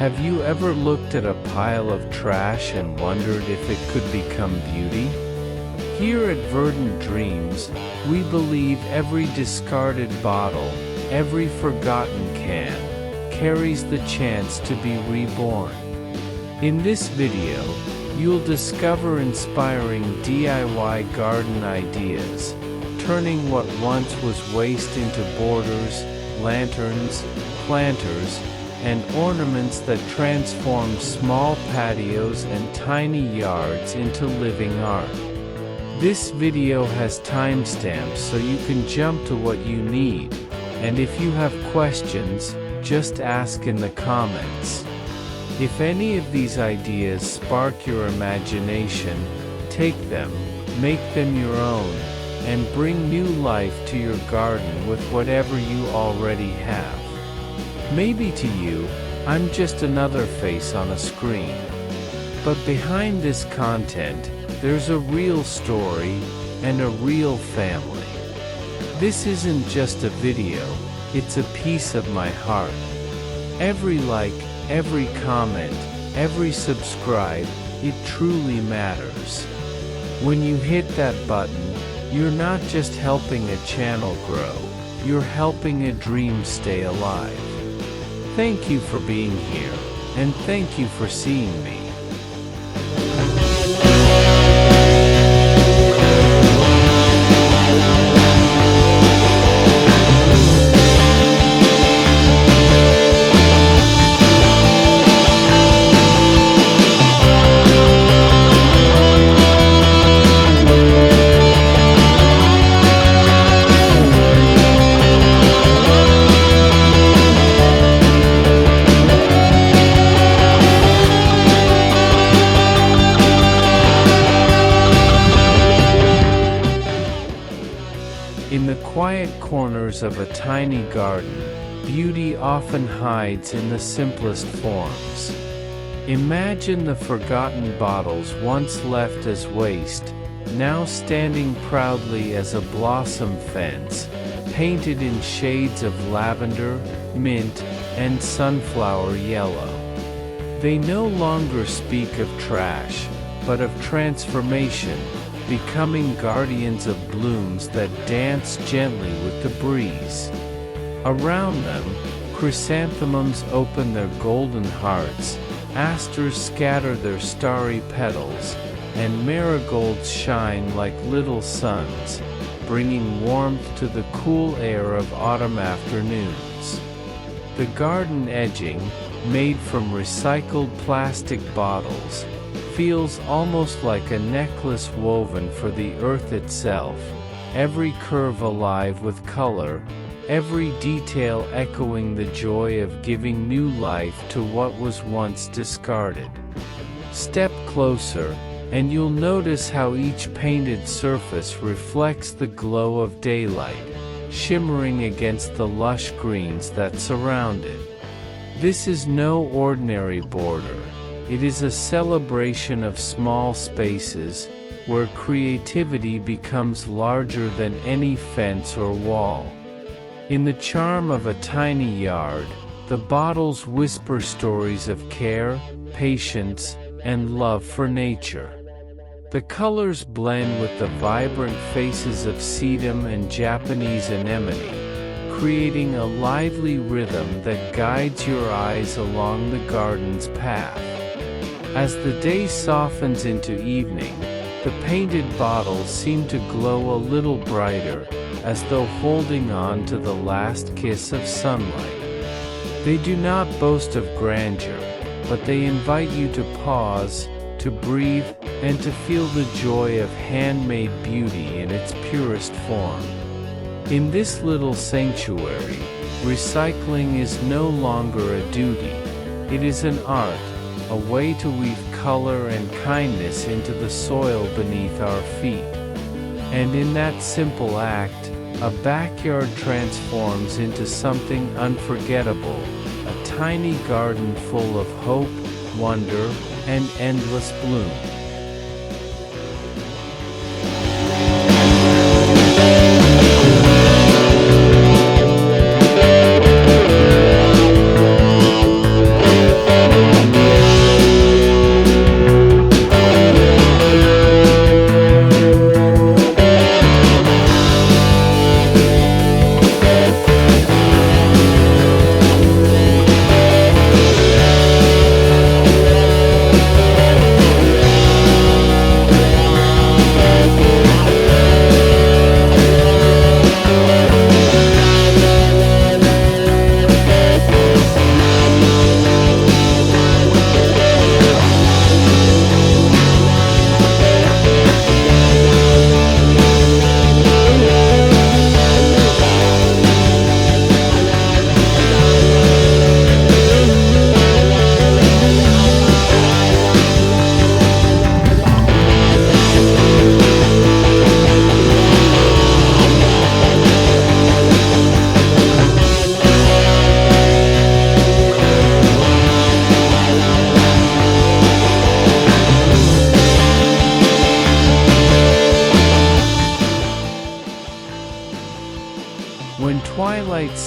Have you ever looked at a pile of trash and wondered if it could become beauty? Here at Verdant Dreams, we believe every discarded bottle, every forgotten can, carries the chance to be reborn. In this video, you'll discover inspiring DIY garden ideas, turning what once was waste into borders, lanterns, planters, and ornaments that transform small patios and tiny yards into living art. This video has timestamps so you can jump to what you need, and if you have questions, just ask in the comments. If any of these ideas spark your imagination, take them, make them your own, and bring new life to your garden with whatever you already have. Maybe to you, I'm just another face on a screen. But behind this content, there's a real story and a real family. This isn't just a video, it's a piece of my heart. Every like, every comment, every subscribe, it truly matters. When you hit that button, you're not just helping a channel grow, you're helping a dream stay alive. Thank you for being here, and thank you for seeing me. In the quiet corners of a tiny garden, beauty often hides in the simplest forms. Imagine the forgotten bottles once left as waste, now standing proudly as a blossom fence, painted in shades of lavender, mint, and sunflower yellow. They no longer speak of trash, but of transformation, becoming guardians of blooms that dance gently with the breeze. Around them, chrysanthemums open their golden hearts, asters scatter their starry petals, and marigolds shine like little suns, bringing warmth to the cool air of autumn afternoons. The garden edging, made from recycled plastic bottles, feels almost like a necklace woven for the earth itself, every curve alive with color, every detail echoing the joy of giving new life to what was once discarded. Step closer, and you'll notice how each painted surface reflects the glow of daylight, shimmering against the lush greens that surround it. This is no ordinary border. It is a celebration of small spaces, where creativity becomes larger than any fence or wall. In the charm of a tiny yard, the bottles whisper stories of care, patience, and love for nature. The colors blend with the vibrant faces of sedum and Japanese anemone, creating a lively rhythm that guides your eyes along the garden's path. As the day softens into evening, the painted bottles seem to glow a little brighter, as though holding on to the last kiss of sunlight. They do not boast of grandeur, but they invite you to pause, to breathe, and to feel the joy of handmade beauty in its purest form. In this little sanctuary, recycling is no longer a duty, it is an art, a way to weave color and kindness into the soil beneath our feet. And in that simple act, a backyard transforms into something unforgettable, a tiny garden full of hope, wonder, and endless bloom.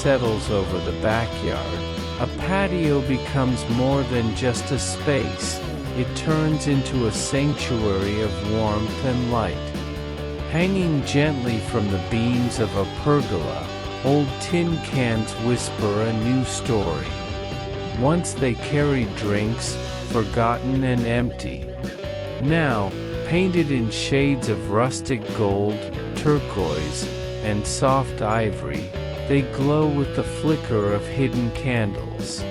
settles over the backyard, a patio becomes more than just a space. It turns into a sanctuary of warmth and light. Hanging gently from the beams of a pergola, old tin cans whisper a new story. Once they carried drinks, forgotten and empty. Now, painted in shades of rustic gold, turquoise, and soft ivory, they glow with the flicker of hidden candles.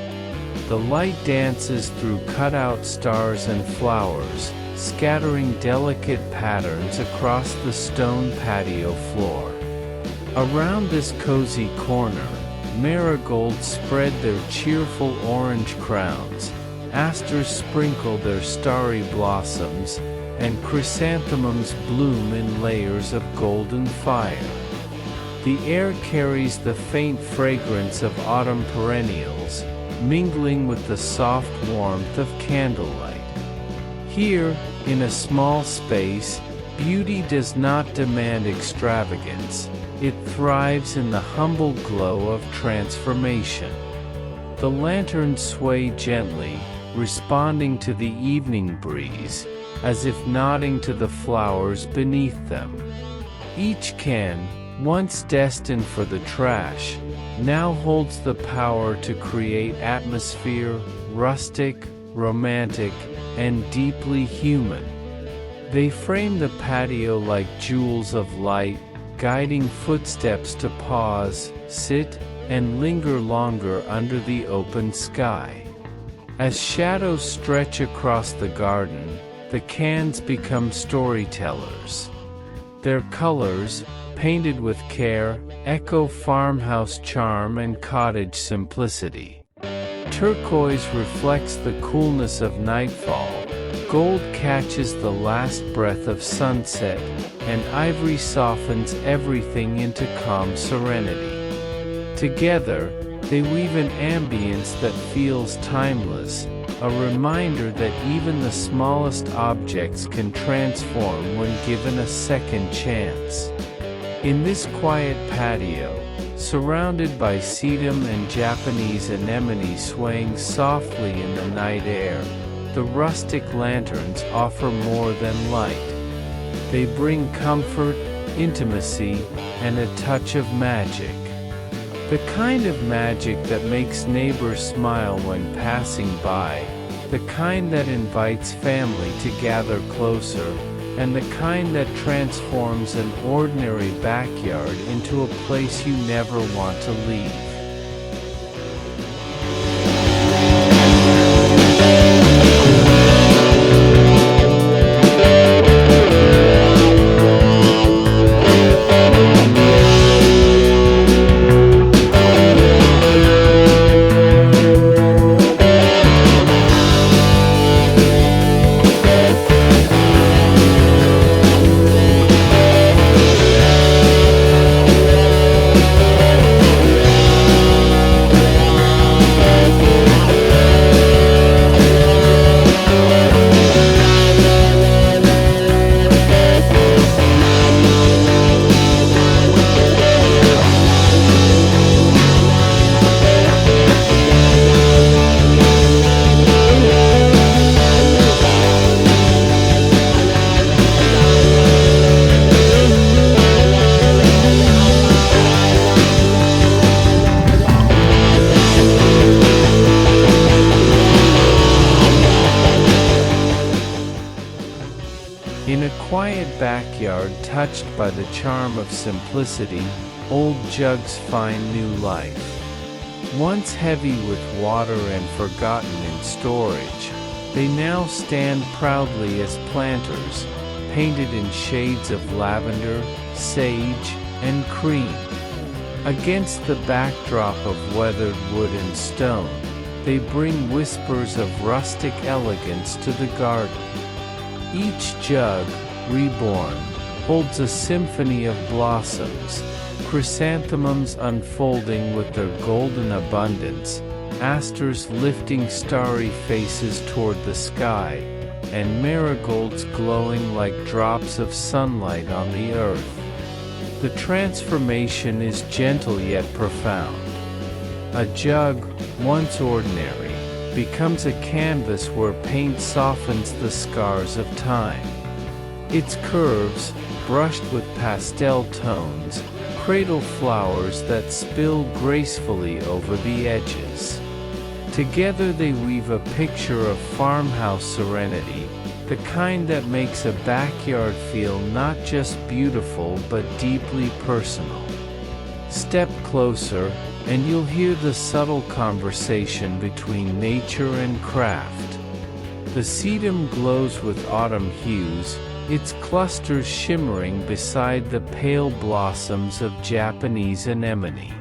The light dances through cut-out stars and flowers, scattering delicate patterns across the stone patio floor. Around this cozy corner, marigolds spread their cheerful orange crowns, asters sprinkle their starry blossoms, and chrysanthemums bloom in layers of golden fire. The air carries the faint fragrance of autumn perennials, mingling with the soft warmth of candlelight. Here, in a small space, beauty does not demand extravagance. It thrives in the humble glow of transformation. The lanterns sway gently, responding to the evening breeze, as if nodding to the flowers beneath them. Each can, once destined for the trash, now holds the power to create atmosphere, rustic, romantic, and deeply human. They frame the patio like jewels of light, guiding footsteps to pause, sit, and linger longer under the open sky. As shadows stretch across the garden, the cans become storytellers. Their colors, painted with care, echo farmhouse charm and cottage simplicity. Turquoise reflects the coolness of nightfall, gold catches the last breath of sunset, and ivory softens everything into calm serenity. Together, they weave an ambience that feels timeless, a reminder that even the smallest objects can transform when given a second chance. In this quiet patio, surrounded by sedum and Japanese anemone swaying softly in the night air, the rustic lanterns offer more than light. They bring comfort, intimacy, and a touch of magic. The kind of magic that makes neighbors smile when passing by, the kind that invites family to gather closer, and the kind that transforms an ordinary backyard into a place you never want to leave. In a quiet backyard touched by the charm of simplicity, old jugs find new life. Once heavy with water and forgotten in storage, they now stand proudly as planters, painted in shades of lavender, sage, and cream. Against the backdrop of weathered wood and stone, they bring whispers of rustic elegance to the garden. Each jug, reborn, holds a symphony of blossoms, chrysanthemums unfolding with their golden abundance, asters lifting starry faces toward the sky, and marigolds glowing like drops of sunlight on the earth. The transformation is gentle yet profound. A jug, once ordinary, becomes a canvas where paint softens the scars of time. Its curves, brushed with pastel tones, cradle flowers that spill gracefully over the edges. Together they weave a picture of farmhouse serenity, the kind that makes a backyard feel not just beautiful but deeply personal. Step closer, and you'll hear the subtle conversation between nature and craft. The sedum glows with autumn hues, its clusters shimmering beside the pale blossoms of Japanese anemone.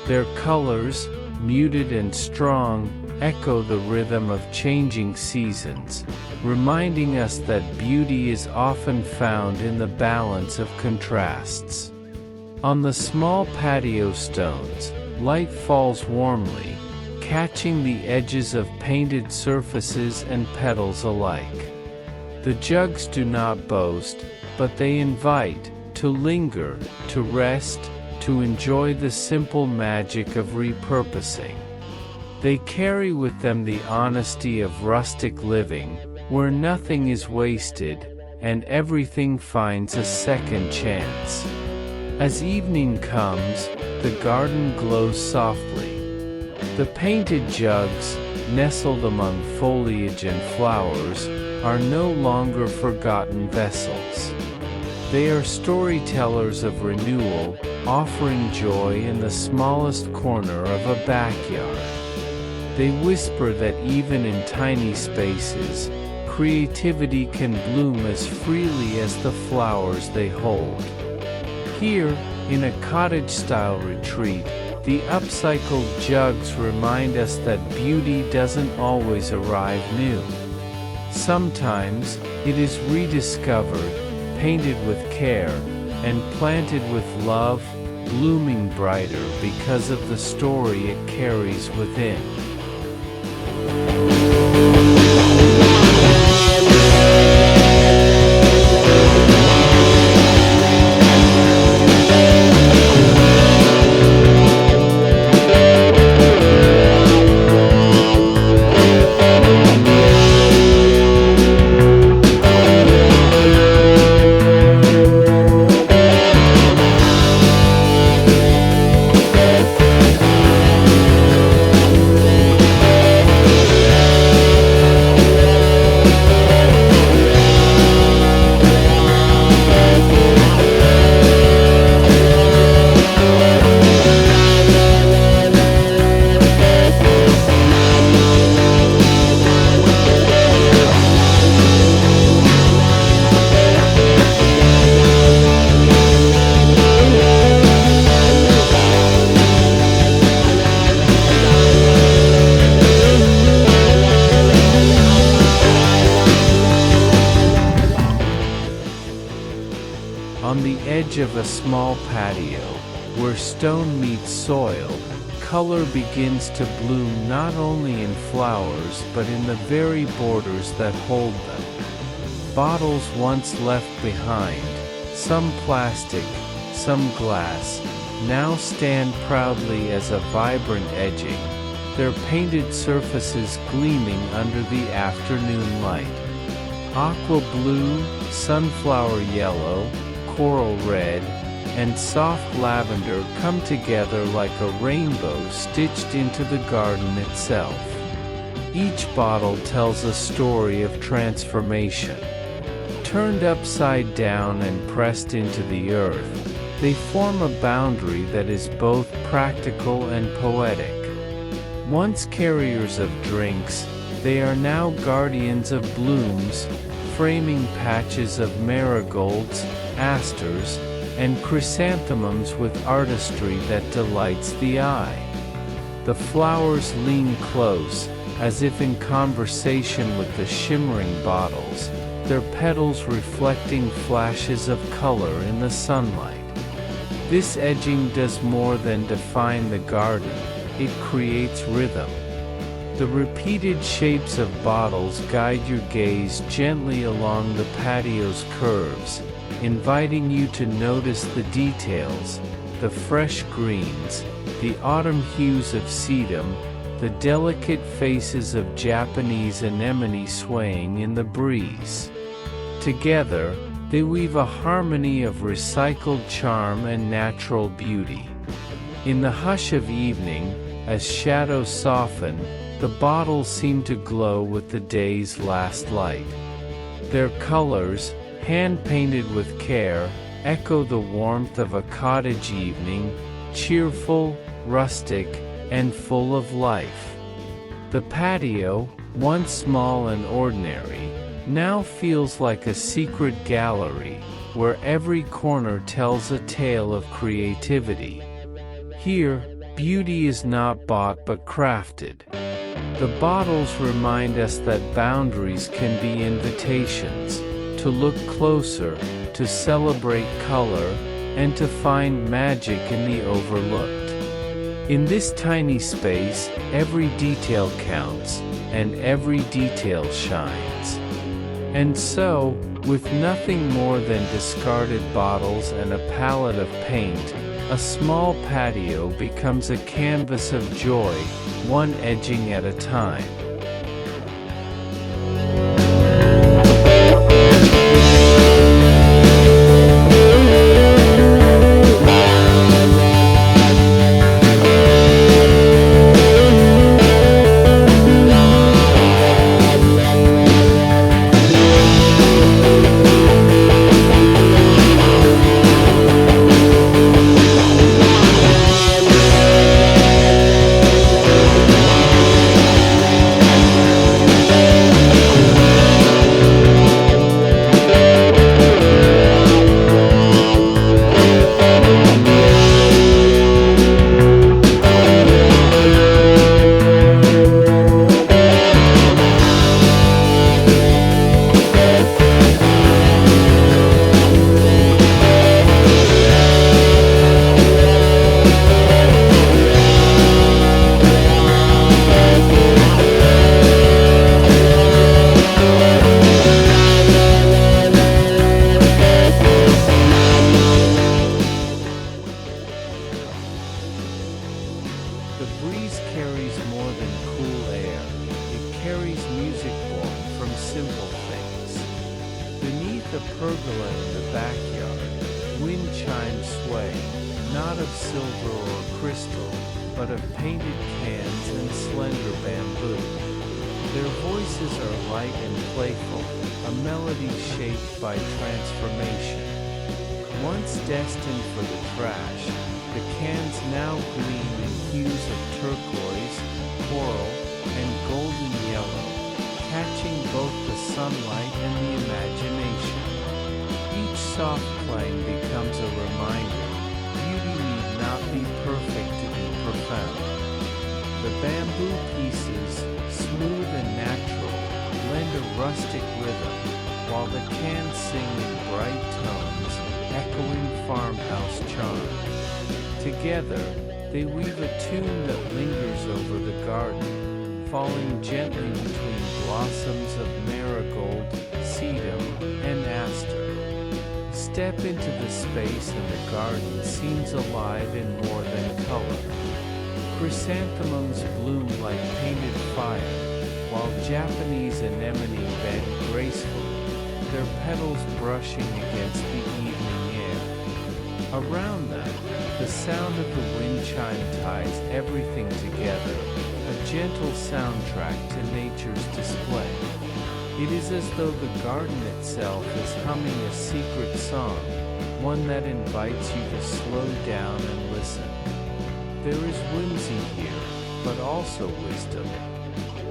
Their colors, muted and strong, echo the rhythm of changing seasons, reminding us that beauty is often found in the balance of contrasts. On the small patio stones, light falls warmly, catching the edges of painted surfaces and petals alike. The jugs do not boast, but they invite, to linger, to rest, to enjoy the simple magic of repurposing. They carry with them the honesty of rustic living, where nothing is wasted, and everything finds a second chance. As evening comes, the garden glows softly. The painted jugs, nestled among foliage and flowers, are no longer forgotten vessels. They are storytellers of renewal, offering joy in the smallest corner of a backyard. They whisper that even in tiny spaces, creativity can bloom as freely as the flowers they hold. Here, in a cottage-style retreat, the upcycled jugs remind us that beauty doesn't always arrive new. Sometimes, it is rediscovered, painted with care, and planted with love, blooming brighter because of the story it carries within. On the edge of a small patio, where stone meets soil, color begins to bloom not only in flowers but in the very borders that hold them. Bottles once left behind, some plastic, some glass, now stand proudly as a vibrant edging, their painted surfaces gleaming under the afternoon light. Aqua blue, sunflower yellow, coral red, and soft lavender come together like a rainbow stitched into the garden itself. Each bottle tells a story of transformation. Turned upside down and pressed into the earth, they form a boundary that is both practical and poetic. Once carriers of drinks, they are now guardians of blooms, framing patches of marigolds, asters, and chrysanthemums with artistry that delights the eye. The flowers lean close, as if in conversation with the shimmering bottles, their petals reflecting flashes of color in the sunlight. This edging does more than define the garden, it creates rhythm. The repeated shapes of bottles guide your gaze gently along the patio's curves, inviting you to notice the details, the fresh greens, the autumn hues of sedum, the delicate faces of Japanese anemone swaying in the breeze. Together, they weave a harmony of recycled charm and natural beauty. In the hush of evening, as shadows soften, the bottles seem to glow with the day's last light. Their colors, hand-painted with care, echo the warmth of a cottage evening, cheerful, rustic, and full of life. The patio, once small and ordinary, now feels like a secret gallery, where every corner tells a tale of creativity. Here, beauty is not bought but crafted. The bottles remind us that boundaries can be invitations, to look closer, to celebrate color, and to find magic in the overlooked. In this tiny space, every detail counts, and every detail shines. And so, with nothing more than discarded bottles and a palette of paint, a small patio becomes a canvas of joy, one edging at a time. The breeze carries more than cool air, it carries music born from simple things. Beneath a pergola in the backyard, wind chimes sway, not of silver or crystal, but of painted cans and slender bamboo. Their voices are light and playful, a melody shaped by transformation. Once destined for the trash, the cans now gleam in hues of turquoise, coral, and golden yellow, catching both the sunlight and the imagination. Each soft clang becomes a reminder, beauty need not be perfect to be profound. The bamboo pieces, smooth and natural, lend a rustic rhythm, while the cans sing in bright tones, echoing farmhouse charm. Together, they weave a tune that lingers over the garden, falling gently between blossoms of marigold, sedum, and aster. Step into the space and the garden seems alive in more than color. Chrysanthemums bloom like painted fire, while Japanese anemone bend gracefully, their petals brushing against the evening air. Around them, the sound of the wind chime ties everything together, a gentle soundtrack to nature's display. It is as though the garden itself is humming a secret song, one that invites you to slow down and listen. There is whimsy here, but also wisdom.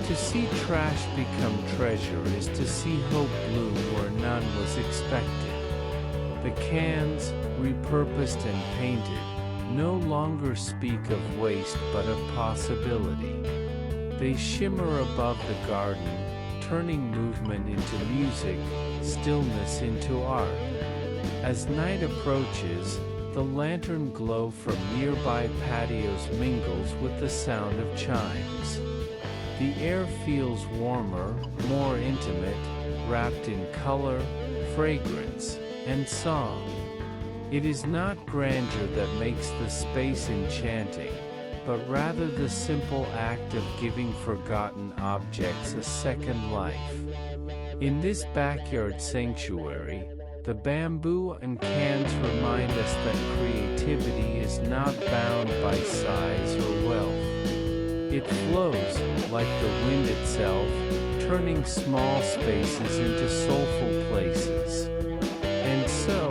To see trash become treasure is to see hope bloom where none was expected. The cans, repurposed and painted, no longer speak of waste but of possibility. They shimmer above the garden, turning movement into music, stillness into art. As night approaches, the lantern glow from nearby patios mingles with the sound of chimes. The air feels warmer, more intimate, wrapped in color, fragrance, and song. It is not grandeur that makes the space enchanting, but rather the simple act of giving forgotten objects a second life. In this backyard sanctuary, the bamboo and cans remind us that creativity is not bound by size or wealth. It flows, like the wind itself, turning small spaces into soulful places. And so,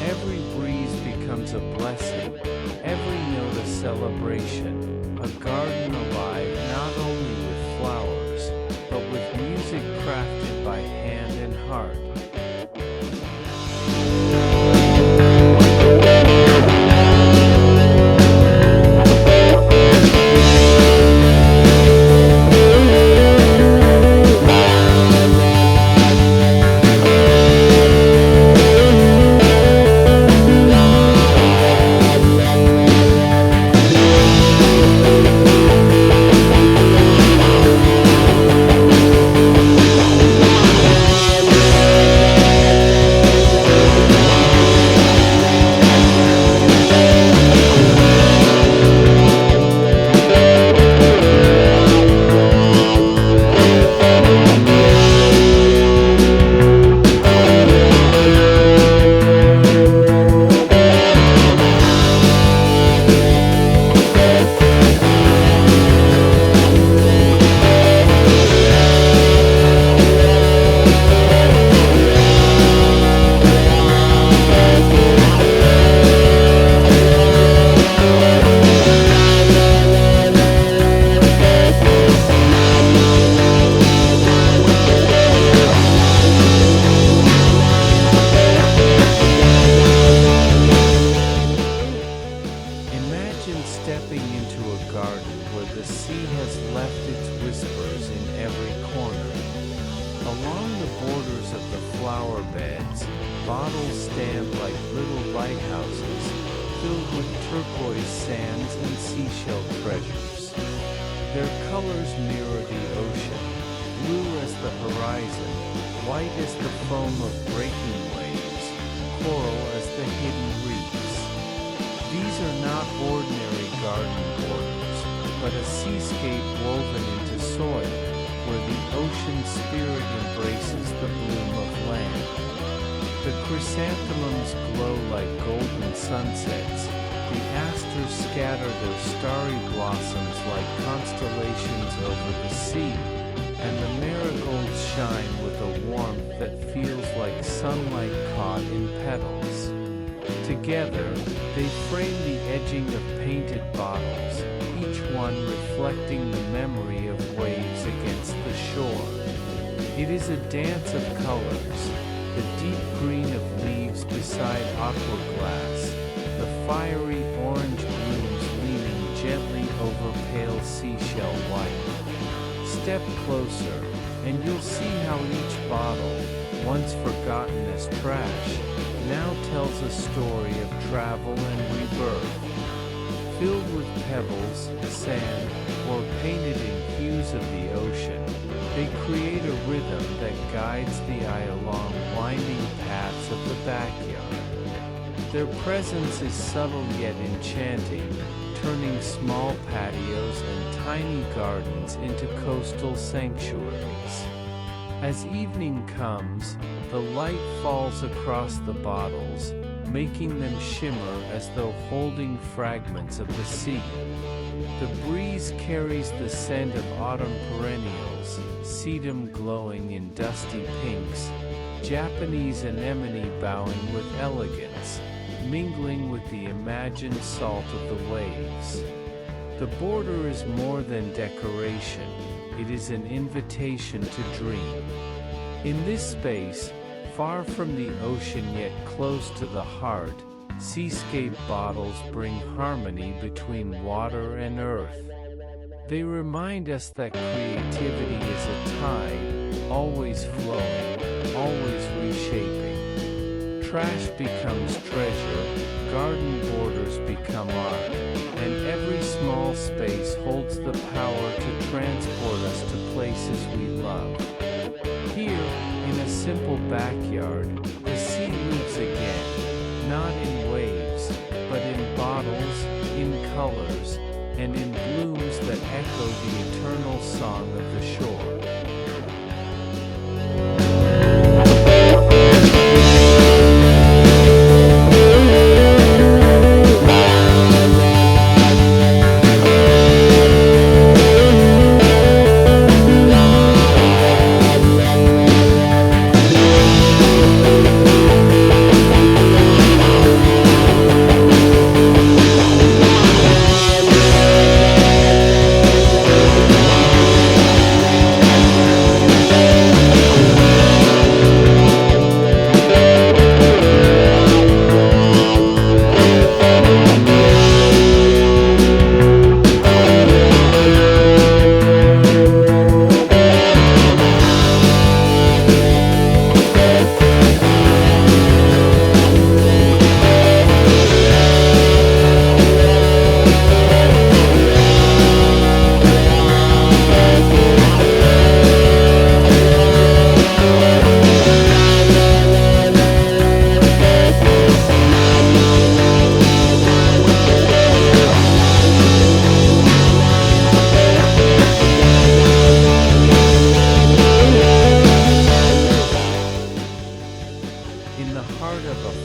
every breeze becomes a blessing, every note a celebration, a garden alive not only with flowers, but with music crafted by hand and heart. Stepping into a garden where the sea has left its whispers in every corner. Along the borders of the flower beds, bottles stand like little lighthouses, filled with turquoise sands and seashell treasures. Their colors mirror the ocean, blue as the horizon, white as the foam of breaking waves, coral as the hidden reefs. These are not ordinary garden borders, but a seascape woven into soil, where the ocean spirit embraces the bloom of land. The chrysanthemums glow like golden sunsets, the asters scatter their starry blossoms like constellations over the sea, and the marigolds shine with a warmth that feels like sunlight caught in petals. Together, they frame the edging of painted bottles, each one reflecting the memory of waves against the shore. It is a dance of colors, the deep green of leaves beside aqua glass, the fiery orange blooms leaning gently over pale seashell white. Step closer, and you'll see how each bottle, once forgotten as trash, now tells a story of travel and rebirth. Filled with pebbles, sand, or painted in hues of the ocean, they create a rhythm that guides the eye along winding paths of the backyard. Their presence is subtle yet enchanting, turning small patios and tiny gardens into coastal sanctuaries. As evening comes, the light falls across the bottles, making them shimmer as though holding fragments of the sea. The breeze carries the scent of autumn perennials, sedum glowing in dusty pinks, Japanese anemone bowing with elegance, mingling with the imagined salt of the waves. The border is more than decoration, it is an invitation to dream. In this space, far from the ocean yet close to the heart, seascape bottles bring harmony between water and earth. They remind us that creativity is a tide, always flowing, always reshaping. Trash becomes treasure, garden borders become art, and every small space holds the power to transport us to places we love. Here, in a simple backyard, the sea moves again, not in waves, but in bottles, in colors, and in blooms that echo the eternal song of the shore.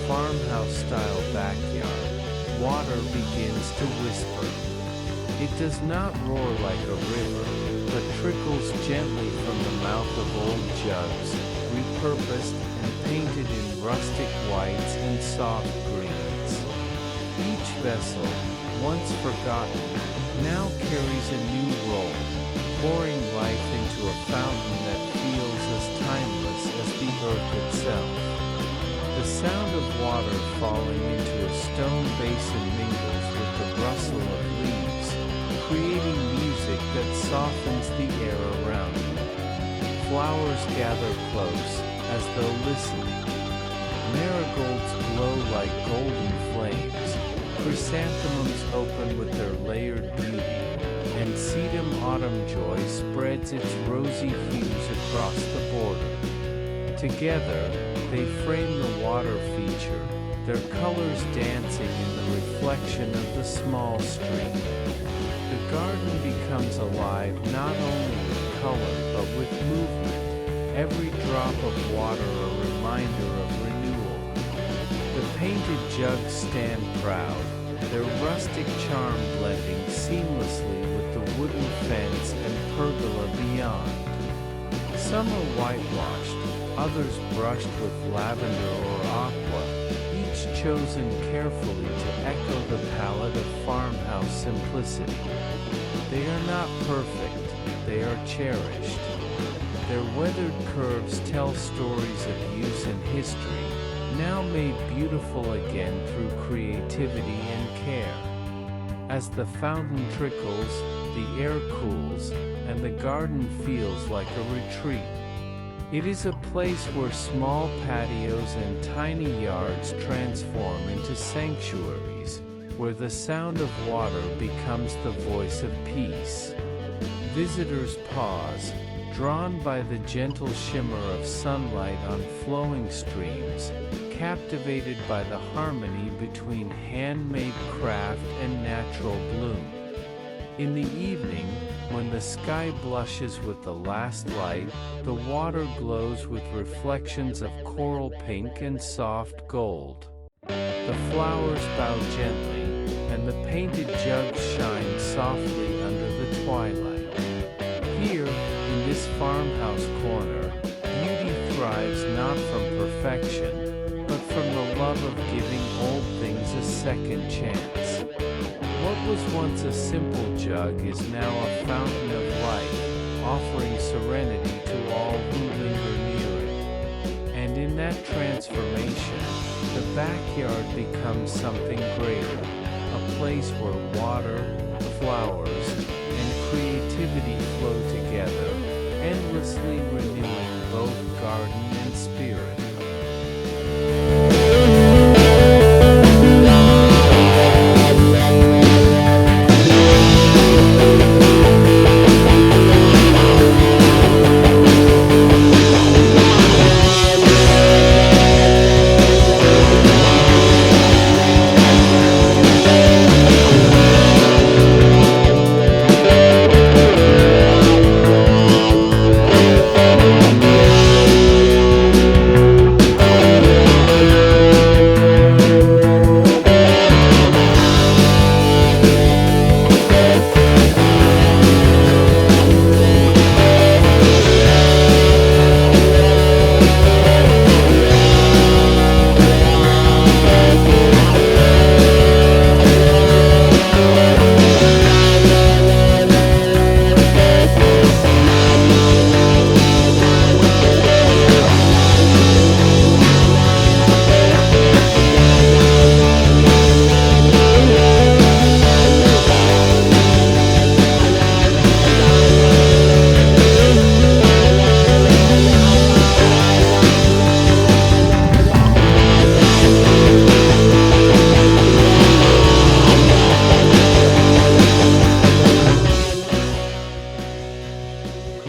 Farmhouse-style backyard, water begins to whisper. It does not roar like a river, but trickles gently from the mouth of old jugs, repurposed and painted in rustic whites and soft greens. Each vessel, once forgotten, now carries a new role, pouring life into a fountain that feels as timeless as the earth itself. The sound of water falling into a stone basin mingles with the rustle of leaves, creating music that softens the air around you. Flowers gather close, as though listening. Marigolds glow like golden flames, chrysanthemums open with their layered beauty, and sedum autumn joy spreads its rosy hues across the border. Together, they frame the water feature, their colors dancing in the reflection of the small stream. The garden becomes alive not only with color but with movement, every drop of water a reminder of renewal. The painted jugs stand proud, their rustic charm blending seamlessly with the wooden fence and pergola beyond. Some are whitewashed, others brushed with lavender or aqua, each chosen carefully to echo the palette of farmhouse simplicity. They are not perfect, they are cherished. Their weathered curves tell stories of use and history, now made beautiful again through creativity and care. As the fountain trickles, the air cools, and the garden feels like a retreat. It is a place where small patios and tiny yards transform into sanctuaries, where the sound of water becomes the voice of peace. Visitors pause, drawn by the gentle shimmer of sunlight on flowing streams, captivated by the harmony between handmade craft and natural bloom. In the evening, when the sky blushes with the last light, the water glows with reflections of coral pink and soft gold. The flowers bow gently, and the painted jugs shine softly under the twilight. Here, in this farmhouse corner, beauty thrives not from perfection, but from the love of giving old things a second chance. What was once a simple jug is now a fountain of life, offering serenity to all who linger near it. And in that transformation, the backyard becomes something greater, a place where water, flowers, and creativity flow together, endlessly renewing both garden and spirit.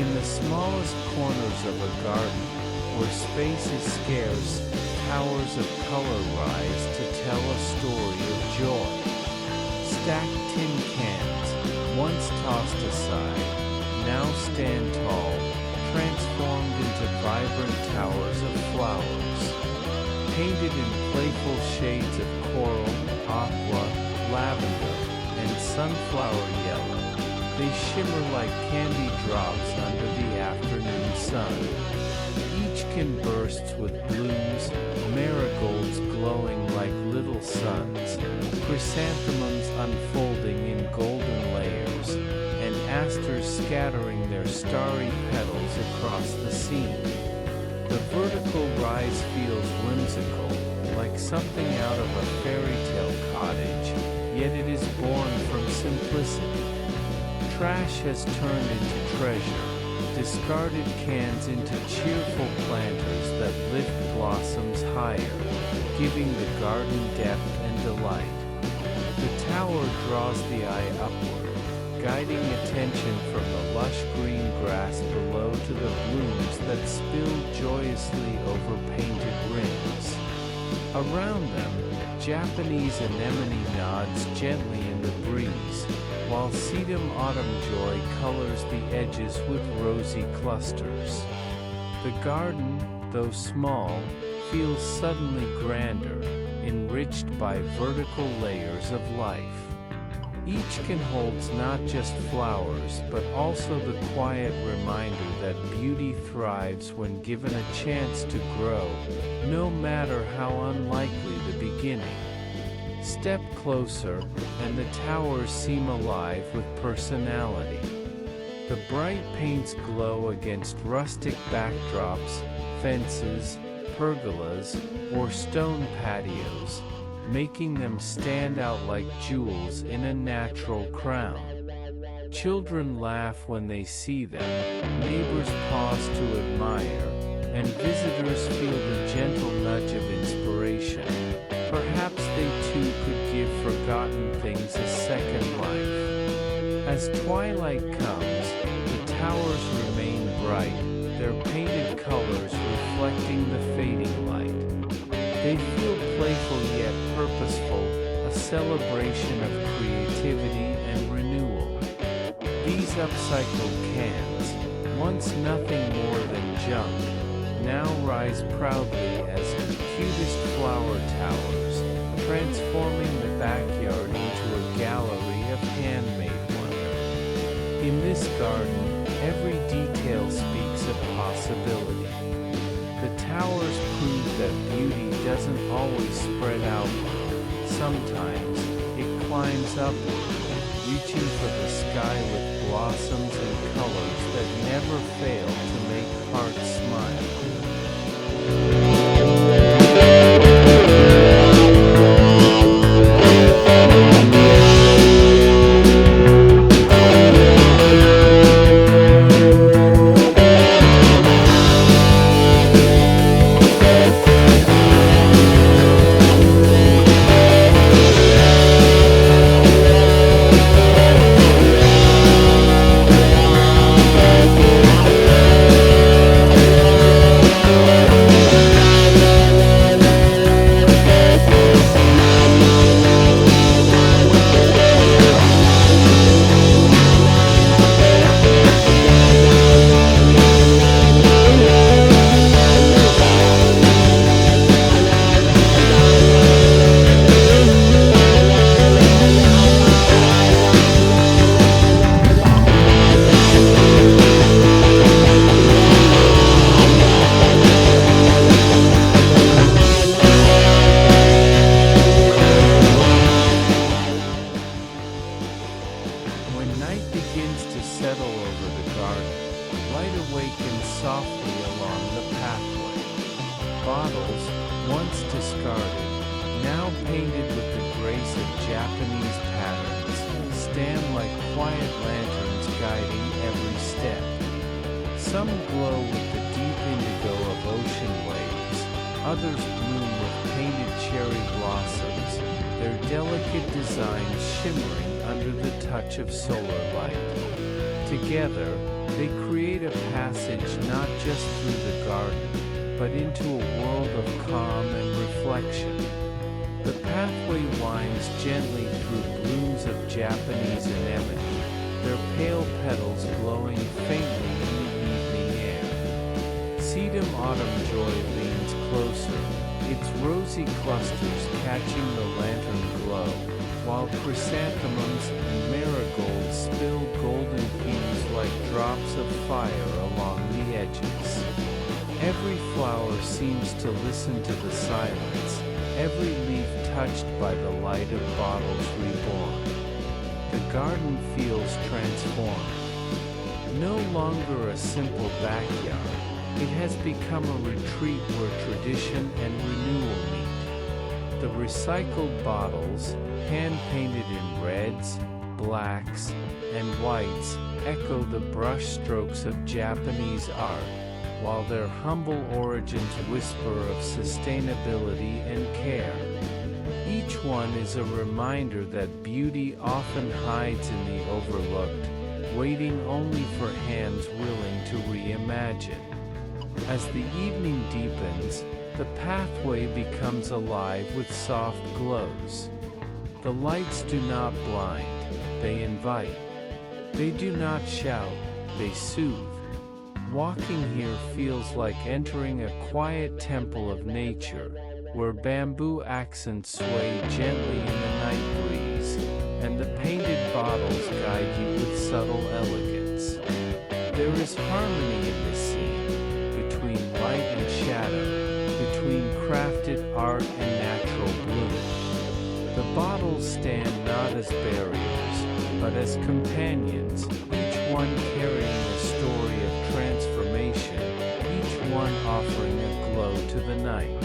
In the smallest corners of a garden, where space is scarce, towers of color rise to tell a story of joy. Stacked tin cans, once tossed aside, now stand tall, transformed into vibrant towers of flowers. Painted in playful shades of coral, aqua, lavender, and sunflower yellow, they shimmer like candy drops under the afternoon sun. Each can burst with blooms, marigolds glowing like little suns, chrysanthemums unfolding in golden layers, and asters scattering their starry petals across the scene. The vertical rise feels whimsical, like something out of a fairy tale cottage, yet it is born from simplicity. Trash has turned into treasure, discarded cans into cheerful planters that lift blossoms higher, giving the garden depth and delight. The tower draws the eye upward, guiding attention from the lush green grass below to the blooms that spill joyously over painted rims. Around them, Japanese anemone nods gently in the breeze, while sedum autumn joy colors the edges with rosy clusters. The garden, though small, feels suddenly grander, enriched by vertical layers of life. Each can hold not just flowers but also the quiet reminder that beauty thrives when given a chance to grow, no matter how unlikely the beginning. Step closer, and the towers seem alive with personality. The bright paints glow against rustic backdrops, fences, pergolas, or stone patios, making them stand out like jewels in a natural crown. Children laugh when they see them, neighbors pause to admire, and visitors feel the gentle nudge of inspiration. Perhaps they too could give forgotten things a second life. As twilight comes, the towers remain bright, their painted colors reflecting the fading light. They feel playful yet purposeful, a celebration of creativity and renewal. These upcycled cans, once nothing more than junk, now rise proudly as the cutest flower towers, transforming the backyard into a gallery of handmade wonder. In this garden, every detail speaks of possibility. The towers prove that beauty doesn't always spread outward. Sometimes it climbs upward, reaching for the sky with blossoms and colors that never fail to make hearts smile. Softly along the pathway. Bottles, once discarded, now painted with the grace of Japanese patterns, stand like quiet lanterns guiding every step. Some glow with the deep indigo of ocean waves, others bloom with painted cherry blossoms, their delicate designs shimmering under the touch of solar light. Together, They create a passage not just through the garden, but into a world of calm and reflection. The pathway winds gently through blooms of Japanese anemone, their pale petals glowing faintly in the evening air. Sedum autumn joy leans closer, its rosy clusters catching the lantern glow, while chrysanthemums and marigolds spill golden hues like drops of fire along the edges. Every flower seems to listen to the silence, every leaf touched by the light of bottles reborn. The garden feels transformed. No longer a simple backyard, it has become a retreat where tradition and renewal meet. The recycled bottles, hand-painted in reds, blacks, and whites, echo the brushstrokes of Japanese art, while their humble origins whisper of sustainability and care. Each one is a reminder that beauty often hides in the overlooked, waiting only for hands willing to reimagine. As the evening deepens, the pathway becomes alive with soft glows. The lights do not blind, they invite. They do not shout, they soothe. Walking here feels like entering a quiet temple of nature, where bamboo accents sway gently in the night breeze, and the painted bottles guide you with subtle elegance. There is harmony in this scene, between light and shadow, between crafted art and natural bloom. The bottles stand not as barriers, but as companions, each one carrying a story of transformation, each one offering a glow to the night.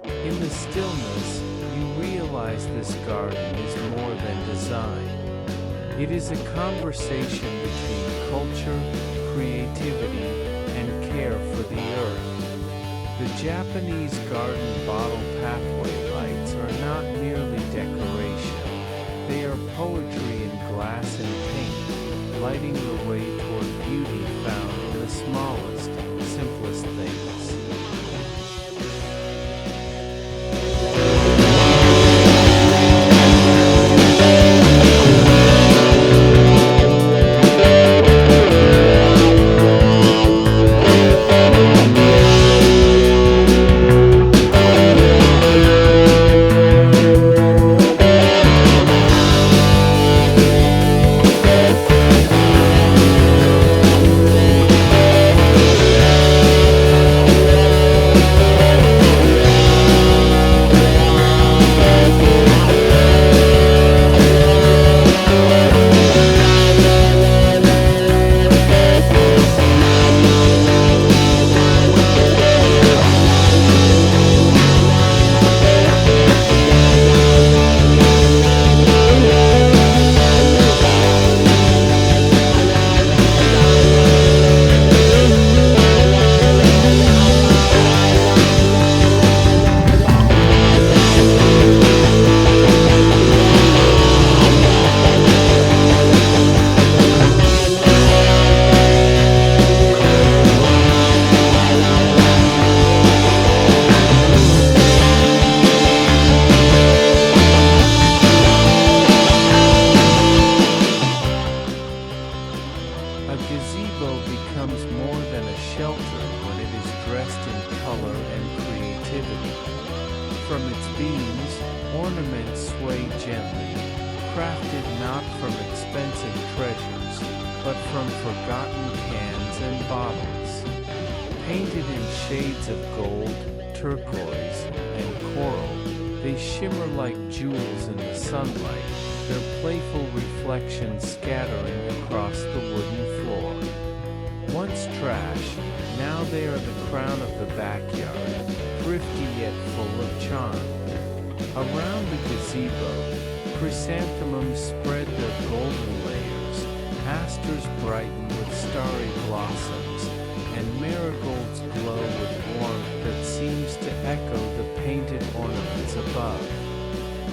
In the stillness, you realize this garden is more than design. It is a conversation between culture, creativity, and care for the earth. The Japanese garden bottle pathway lights are not merely decoration. They are poetry in glass and paint, lighting the way toward beauty found in the smallest, simplest things. From its beams, ornaments sway gently, crafted not from expensive treasures, but from forgotten cans and bottles. Painted in shades of gold, turquoise, and coral, they shimmer like jewels in the sunlight, their playful reflections scattering across the wooden floor. Once trash, now they are the crown of the backyard, thrifty yet full of charm. Around the gazebo, chrysanthemums spread their golden layers, asters brighten with starry blossoms, and marigolds glow with warmth that seems to echo the painted ornaments above.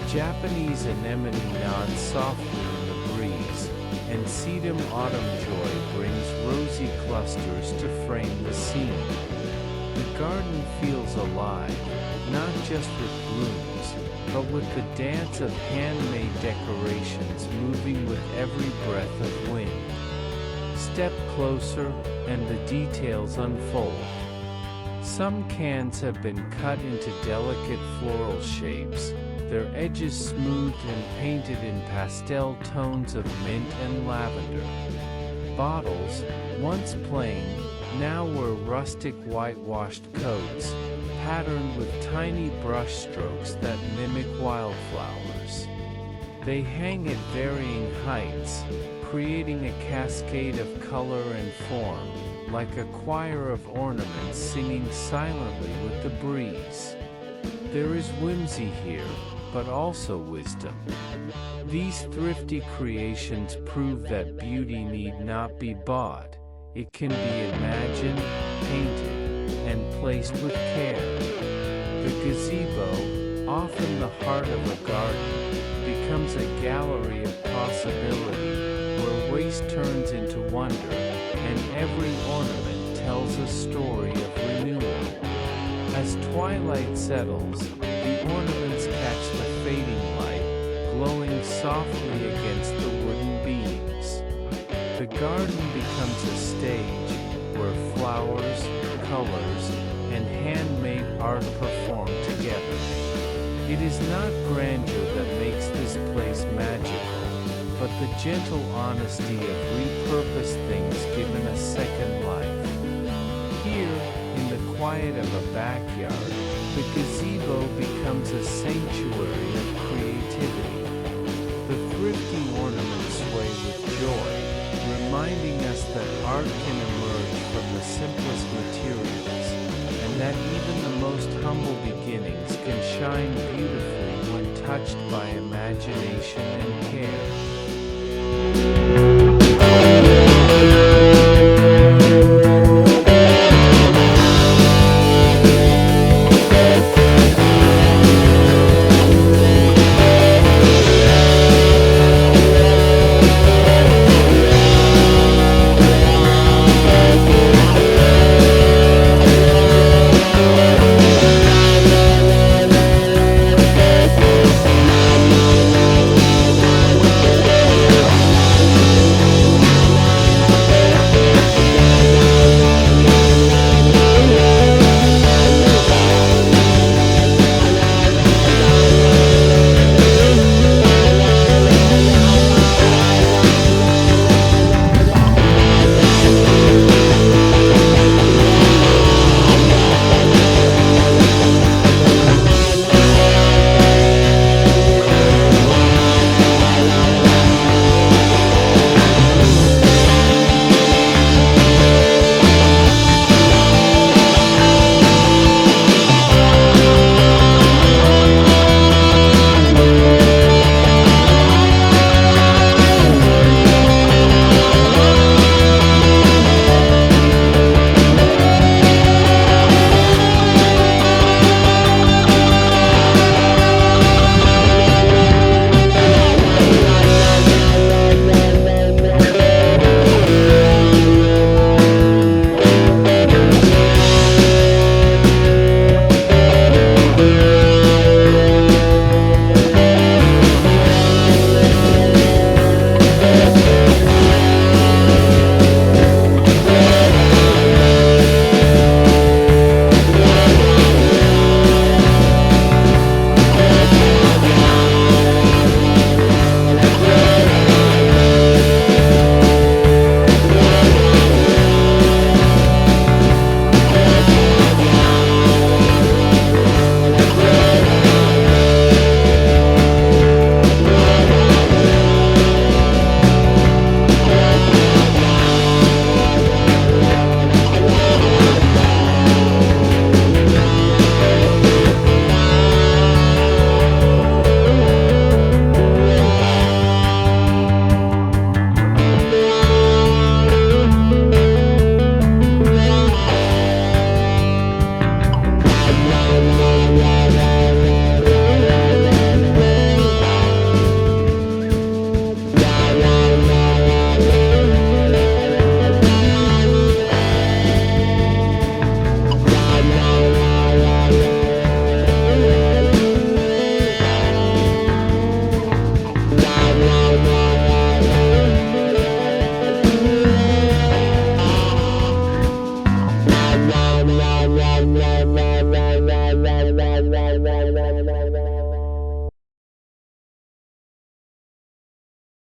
Japanese anemone nod softly in the breeze, and sedum autumn joy brings rosy clusters to frame the scene. The garden feels alive, not just with blooms, but with the dance of handmade decorations moving with every breath of wind. Step closer, and the details unfold. Some cans have been cut into delicate floral shapes, their edges smoothed and painted in pastel tones of mint and lavender. Bottles, once plain, now wear rustic whitewashed coats, patterned with tiny brush strokes that mimic wildflowers. They hang at varying heights, creating a cascade of color and form, like a choir of ornaments singing silently with the breeze. There is whimsy here, but also wisdom. These thrifty creations prove that beauty need not be bought. It can be imagined, painted, and placed with care. The gazebo, often the heart of a garden, becomes a gallery of possibility, where waste turns into wonder, and every ornament tells a story of renewal. As twilight settles, the ornaments catch the fading light, glowing softly against the wooden beams. The garden becomes a stage where flowers, colors, and handmade art perform together. It is not grandeur that makes this place magical, but the gentle honesty of repurposed things given a second life. Here, in the quiet of a backyard, the gazebo becomes a sanctuary of creativity. The thrifty ornaments sway with joy, reminding us that art can emerge from the simplest materials, and that even the most humble beginnings can shine beautifully when touched by imagination and care.